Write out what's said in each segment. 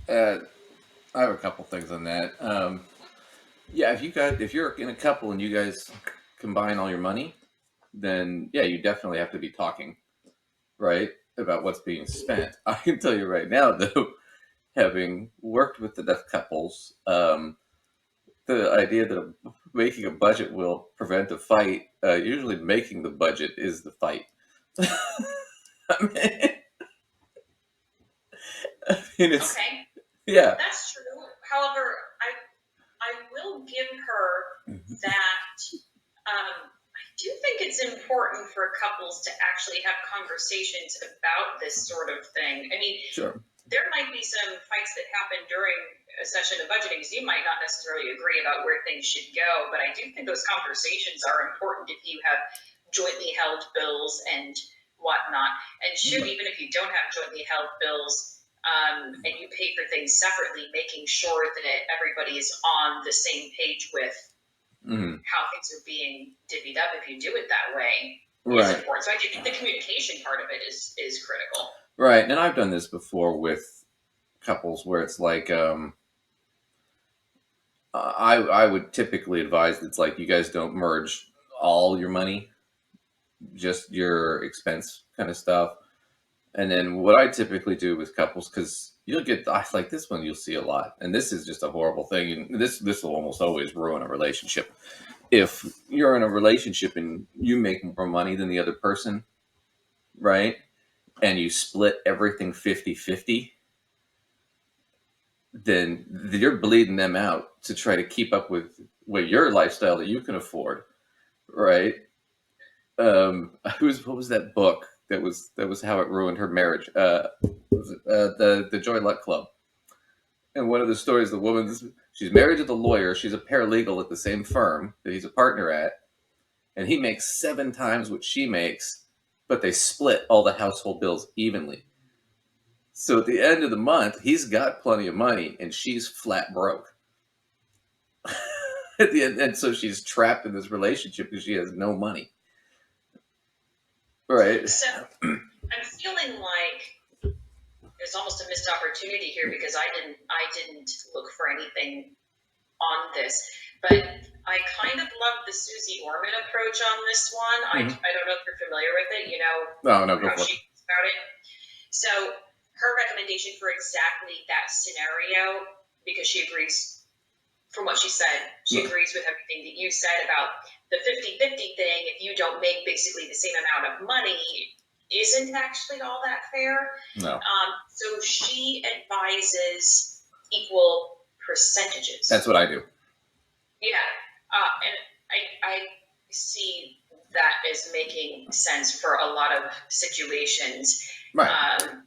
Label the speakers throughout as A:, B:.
A: Uh, I have a couple things on that. Yeah, if you're in a couple and you guys combine all your money, then yeah, you definitely have to be talking, right, about what's being spent. I can tell you right now, though, having worked with enough couples, the idea that making a budget will prevent a fight. Usually, making the budget is the fight. I mean, it's
B: Okay,
A: yeah.
B: that's true. However, I will give her that. I do think it's important for couples to actually have conversations about this sort of thing. I mean,
A: Sure.
B: there might be some fights that happen during a session of budgeting because you might not necessarily agree about where things should go, but I do think those conversations are important if you have jointly held bills and whatnot. And shoot, even if you don't have jointly held bills, and you pay for things separately, making sure that everybody is on the same page with
A: Mhm.
B: how things are being divvied up, if you do it that way, is
A: Right.
B: important. So I think the communication part of it is critical.
A: Right. And I've done this before with couples where it's like, I would typically advise it's like you guys don't merge all your money, just your expense kind of stuff. And then what I typically do with couples, because you'll get, I like this one, you'll see a lot, and this is just a horrible thing, and this will almost always ruin a relationship. If you're in a relationship and you make more money than the other person, right, and you split everything 50-50, then you're bleeding them out to try to keep up with what your lifestyle that you can afford, right? What was that book that was how it ruined her marriage? Was it, the Joy Luck Club? And one of the stories, the woman, she's married to the lawyer. She's a paralegal at the same firm that he's a partner at, and he makes 7 times what she makes, but they split all the household bills evenly. So at the end of the month, he's got plenty of money, and she's flat broke. At the end, and so she's trapped in this relationship because she has no money. Right.
B: So I'm feeling like there's almost a missed opportunity here because I didn't look for anything on this, but I kind of love the Susie Orman approach on this one.
A: Mm-hmm.
B: I don't know if you're familiar with it. You know
A: No, no, go
B: how
A: for it.
B: she thinks about it. So her recommendation for exactly that scenario, because she agrees from what she said, she
A: No,
B: agrees with everything that you said about the 50-50 thing. If you don't make basically the same amount of money, isn't actually all that fair.
A: no,
B: So she advises equal
A: that's
B: percentages.
A: what I do.
B: Yeah, and I see that as making sense for a lot of situations.
A: Right.
B: Um,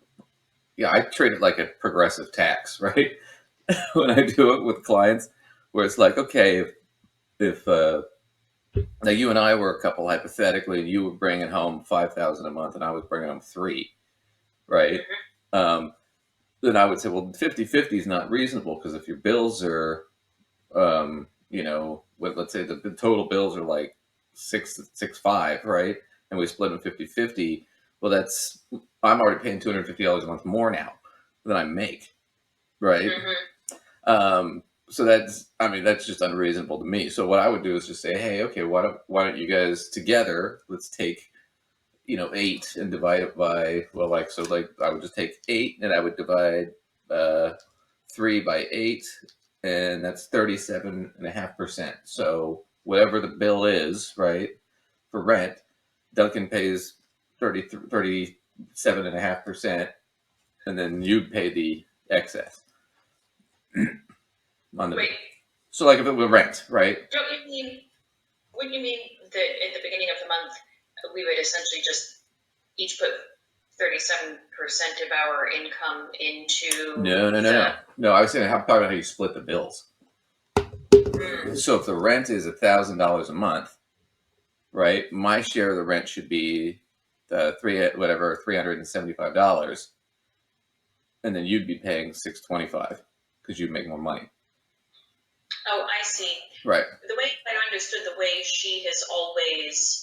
A: Yeah, I treat it like a progressive tax, right? When I do it with clients, where it's like, okay, if now you and I were a couple hypothetically, and you were bringing home 5,000 a month, and I was bringing home three, right?
B: mhm,
A: Um, then I would say, well, 50-50 is not reasonable because if your bills are, let's say the total bills are like 665, right? And we split them 50-50. Well, I'm already paying $250 a month more now than I make, right?
B: mhm.
A: So that's just unreasonable to me. So what I would do is just say, hey, okay, why don't you guys together? Let's take 8 and divide it by, well, like I would just take 8 and I would divide uh, 3 by 8, and that's 37.5%. So whatever the bill is, right, for rent, Duncan pays 37.5%, and then you'd pay the excess on the bill.
B: Wait,
A: So like if it were rent, right?
B: don't you mean? Wouldn't you mean that at the beginning of the month we would essentially just each put 37% of our income into
A: No, no, no,
B: the?
A: no. No, I was saying how talking about how you split the bills.
B: Mm,
A: So if the rent is $1,000 a month, right? My share of the rent should be the $375, and then you'd be paying $625 because you'd make more money,
B: oh, I see.
A: right?
B: The way I understood the way she has always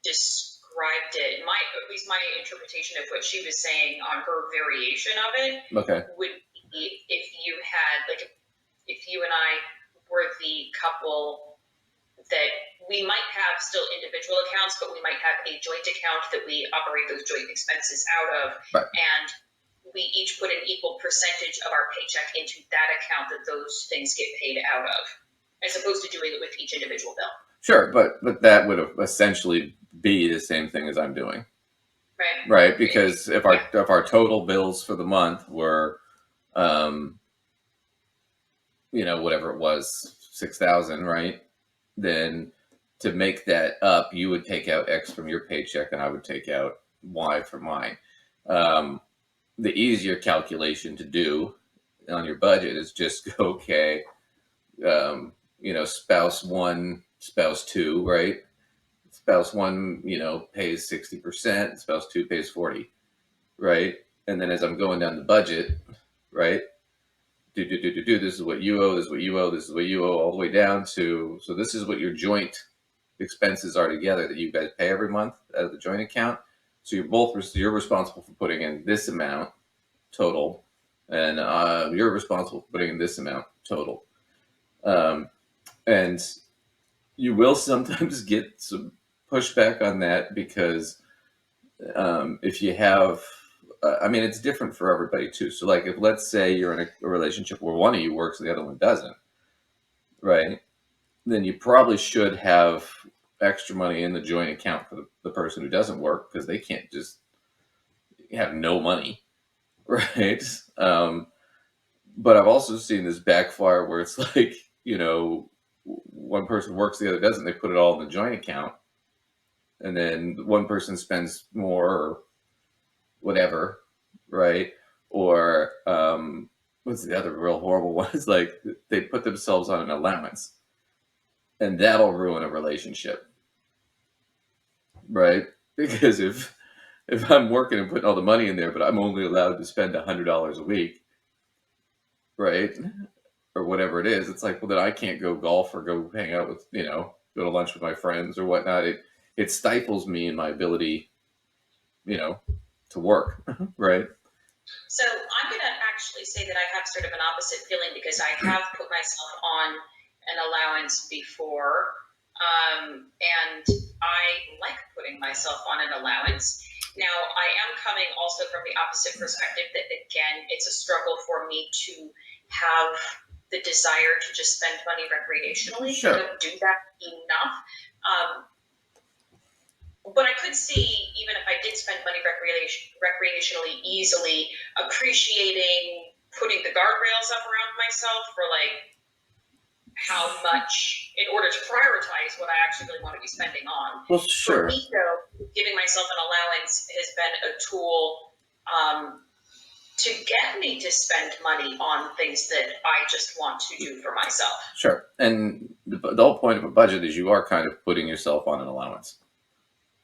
B: described described it, at least my interpretation of what she was saying on her variation of it
A: Okay.
B: would be if you had, like, if you and I were the couple that we might have still individual accounts, but we might have a joint account that we operate those joint expenses out of.
A: Right.
B: And we each put an equal percentage of our paycheck into that account that those things get paid out of, as opposed to doing it with each individual bill.
A: Sure, but that would essentially be the same thing as I'm doing.
B: Right.
A: Right, because if our total bills for the month were, whatever it was, 6,000, right? Then to make that up, you would take out X from your paycheck, and I would take out Y from mine. The easier calculation to do on your budget is just go, okay, spouse one, spouse two, right? Spouse one, pays 60%, spouse two pays 40, right? And then as I'm going down the budget, right? This is what you owe, this is what you owe, this is what you owe, all the way down to, so this is what your joint expenses are together that you guys pay every month out of the joint account. So you're responsible for putting in this amount total, and you're responsible for putting in this amount total. And you will sometimes get some pushback on that because if you have, it's different for everybody too. So like if let's say you're in a relationship where one of you works and the other one doesn't, right? Then you probably should have extra money in the joint account for the person who doesn't work, because they can't just have no money, right? But I've also seen this backfire where it's like, one person works, the other doesn't. They put it all in the joint account, and then one person spends more or whatever, right? Or what's the other real horrible one? Is like they put themselves on an allowance, and that'll ruin a relationship, right? Because if I'm working and putting all the money in there, but I'm only allowed to spend $100 a week, right? Or whatever it is, it's like, well, then I can't go golf or go hang out with, go to lunch with my friends or whatnot. It stifles me in my ability, to work, right?
B: So I'm going to actually say that I have sort of an opposite feeling, because I have put myself on an allowance before, and I like putting myself on an allowance. Now, I am coming also from the opposite perspective that, again, it's a struggle for me to have the desire to just spend money recreationally.
A: Sure.
B: I don't do that enough. But I could see, even if I did spend money recreationally easily, appreciating putting the guardrails up around myself for like how much, in order to prioritize what I actually really want to be spending on.
A: Well, sure.
B: For me, though, giving myself an allowance has been a tool to get me to spend money on things that I just want to do for myself.
A: Sure. And the whole point of a budget is you are kind of putting yourself on an allowance,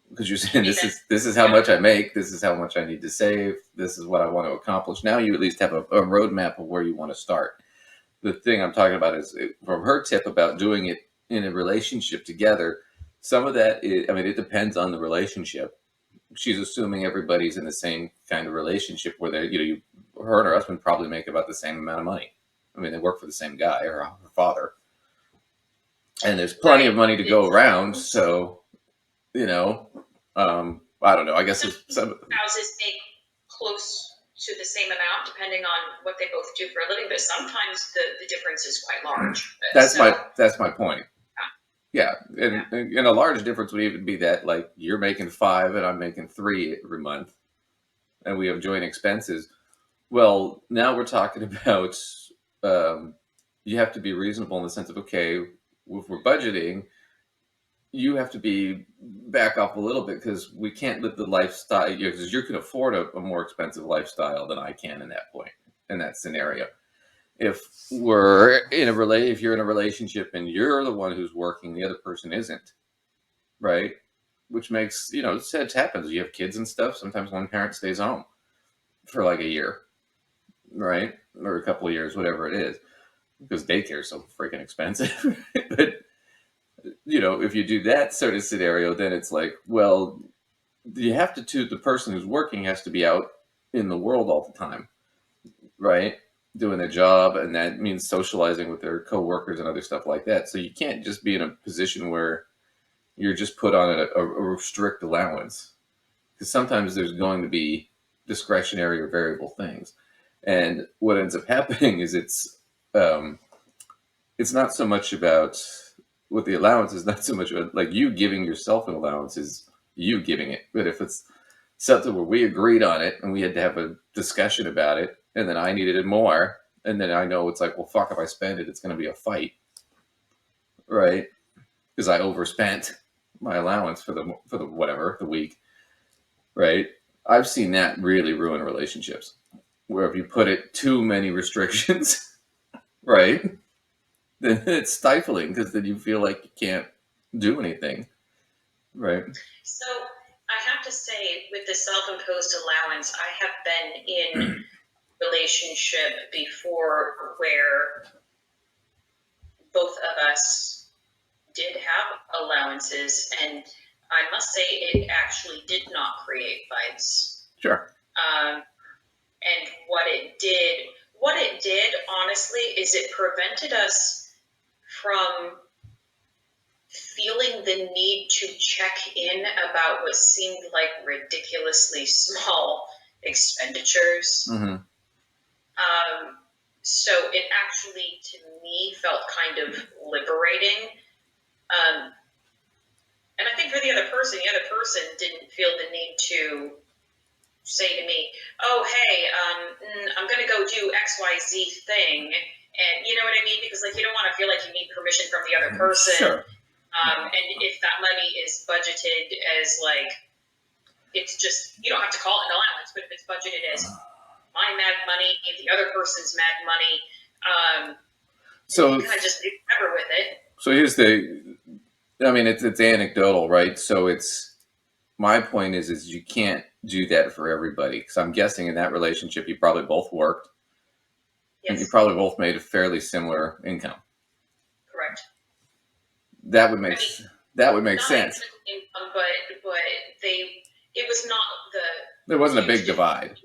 A: because you're saying this is how much I make, this is how much I need to save, this is what I want to accomplish. Now you at least have a roadmap of where you want to start. The thing I'm talking about is from her tip about doing it in a relationship together. Some of that is, it depends on the relationship. She's assuming everybody's in the same kind of relationship where they're, her and her husband probably make about the same amount of money. They work for the same guy or her father, and there's plenty of money to go around. So, I don't know. I guess some
B: houses make close to the same amount depending on what they both do for a living, but sometimes the difference is quite large.
A: That's my point. Yeah. And a large difference would even be that, like, you're making 5 and I'm making 3 every month, and we have joint expenses. Well, now we're talking about you have to be reasonable in the sense of, okay, if we're budgeting, you have to be back off a little bit, because we can't live the lifestyle, because you can afford a more expensive lifestyle than I can in that scenario. If you're in a relationship and you're the one who's working, the other person isn't, right? Which makes, it happens. You have kids and stuff. Sometimes one parent stays home for like a year, right? Or a couple of years, whatever it is, because daycare is so freaking expensive. But if you do that sort of scenario, then it's like, well, you have to the person who's working has to be out in the world all the time, right? Doing their job, and that means socializing with their coworkers and other stuff like that. So you can't just be in a position where you're just put on a strict allowance, because sometimes there's going to be discretionary or variable things. And what ends up happening is um, it's not so much about with the allowance is not so much about like you giving yourself an allowance is you giving it. But if it's something where we agreed on it and we had to have a discussion about it, and then I needed it more, and then I know it's like, well, fuck, if I spend it, it's going to be a fight, right? Because I overspent my allowance for the whatever the week, right? I've seen that really ruin relationships. Where if you put it too many restrictions, right, then it's stifling because then you feel like you can't do anything, right?
B: So I have to say, with the self-imposed allowance, I have been in relationship before where both of us did have allowances, and I must say it actually did not create fights.
A: Sure.
B: And what it did, honestly, is it prevented us from feeling the need to check in about what seemed like ridiculously small expenditures.
A: Mm-hmm.
B: So it actually, to me, felt kind of liberating. And I think for the other person didn't feel the need to say to me, "Oh, hey, I'm going to go do XYZ thing," and you know what I mean? Because like you don't want to feel like you need permission from the other person.
A: Sure.
B: And if that money is budgeted as like, it's just, you don't have to call it an allowance, but if it's budgeted as my mad money, the other person's mad money,
A: So
B: you kind of just do whatever with it.
A: So here's I mean, it's anecdotal, right? So it's my point is you can't do that for everybody, because I'm guessing in that relationship you probably both worked, and you
B: Yes,
A: probably both made a fairly similar income.
B: correct.
A: That would make that would make
B: Not
A: sense.
B: income, but it was not the
A: There wasn't a big
B: huge
A: divide.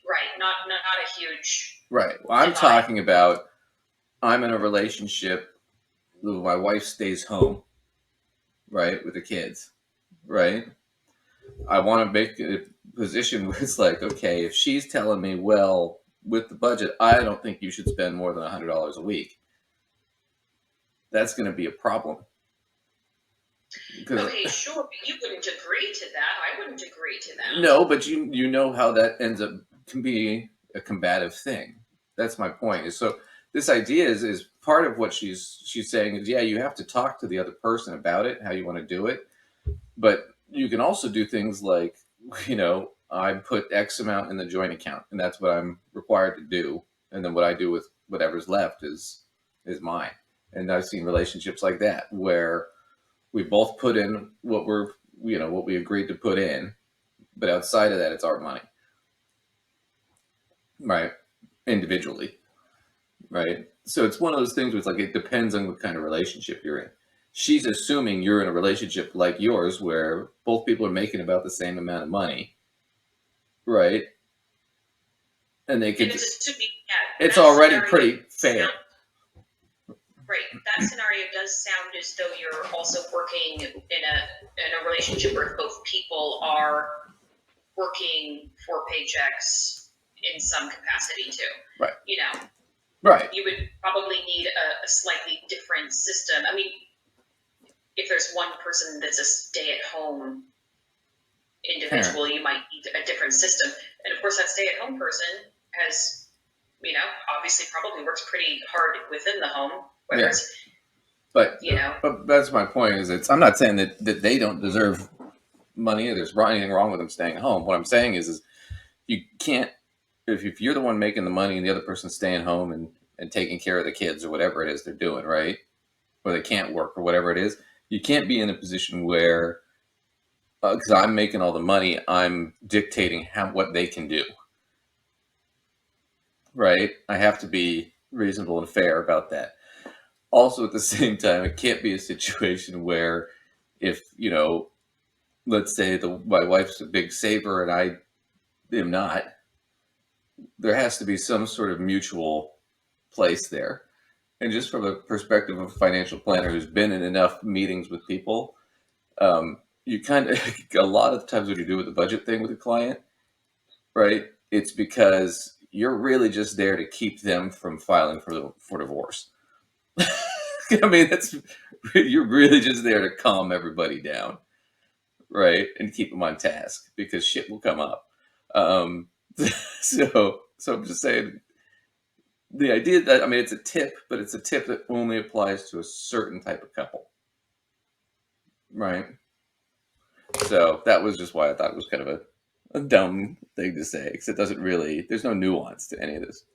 B: right? Not a huge
A: Right. Well, I'm
B: divide.
A: talking about I'm in a relationship. My wife stays home, right, with the kids, right? I want to make a position where it's like, okay, if she's telling me, well, with the budget, I don't think you should spend more than $100 a week, that's going to be a problem.
B: Okay, sure, but you wouldn't agree to that. I wouldn't agree to that.
A: No, but you know how that ends up can be a combative thing. That's my point. Is so this idea is part of what she's saying is, yeah, you have to talk to the other person about it, how you want to do it, but you can also do things like, I put X amount in the joint account, and that's what I'm required to do, and then what I do with whatever's left is mine. And I've seen relationships like that where we both put in what we agreed to put in, but outside of that, it's our money, right? Individually, right? So it's one of those things where it's like it depends on what kind of relationship you're in. She's assuming you're in a relationship like yours where both people are making about the same amount of money, right? And they could.
B: And
A: it's already pretty fair.
B: Right. That scenario does sound as though you're also working in a relationship where both people are working for paychecks in some capacity too.
A: Right.
B: Right. You would probably need a slightly different system. I mean, if there's one person that's a stay-at-home individual, you might need a different system. And of course, that stay-at-home person has, obviously probably works pretty hard within the home. Whether it's,
A: but that's my point. I'm not saying that they don't deserve money or there's anything wrong with them staying at home. What I'm saying is you can't, if you're the one making the money and the other person's staying home and taking care of the kids or whatever it is they're doing, right? Or they can't work or whatever it is, you can't be in a position where, because I'm making all the money, I'm dictating what they can do, right? I have to be reasonable and fair about that. Also, at the same time, it can't be a situation where if, let's say my wife's a big saver and I am not, there has to be some sort of mutual place there. And just from a perspective of a financial planner who's been in enough meetings with people, you kind of, a lot of the times when you do with the budget thing with a client, right, it's because you're really just there to keep them from filing for divorce. I mean, that's, you're really just there to calm everybody down, right, and keep them on task because shit will come up. Um, so I'm just saying, the idea that, I mean, it's a tip, but it's a tip that only applies to a certain type of couple, right? So that was just why I thought it was kind of a dumb thing to say, because it doesn't really, there's no nuance to any of this.